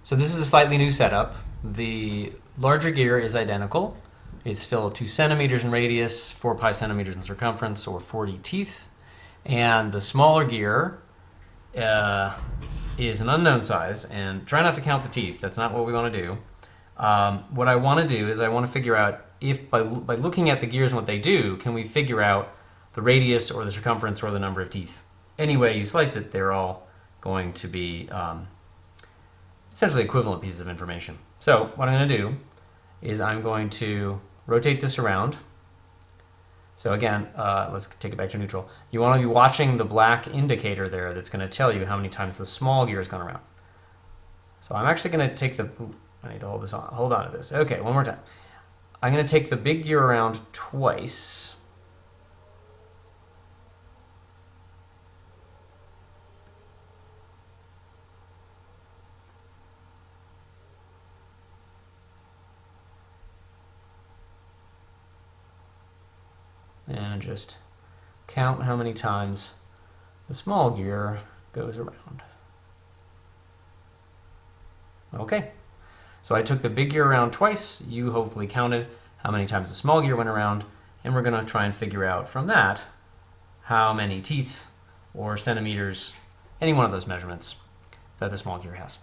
So this is a slightly new setup. The larger gear is identical. It's still 2 centimeters in radius, 4 pi centimeters in circumference, or 40 teeth. And the smaller gear is an unknown size. And try not to count the teeth. That's not what we want to do. What I want to do is I want to figure out if by looking at the gears and what they do, can we figure out the radius or the circumference or the number of teeth. Any way you slice it, they're all going to be essentially equivalent pieces of information. So what I'm going to do is I'm going to rotate this around. So again, let's take it back to neutral. You want to be watching the black indicator there that's going to tell you how many times the small gear has gone around. So I'm actually going to take the... I need to hold this on. Hold on to this. Okay, one more time. I'm going to take the big gear around twice. And just count how many times the small gear goes around. Okay, so I took the big gear around twice. You hopefully counted how many times the small gear went around, and we're going to try and figure out from that how many teeth or centimeters, any one of those measurements, that the small gear has.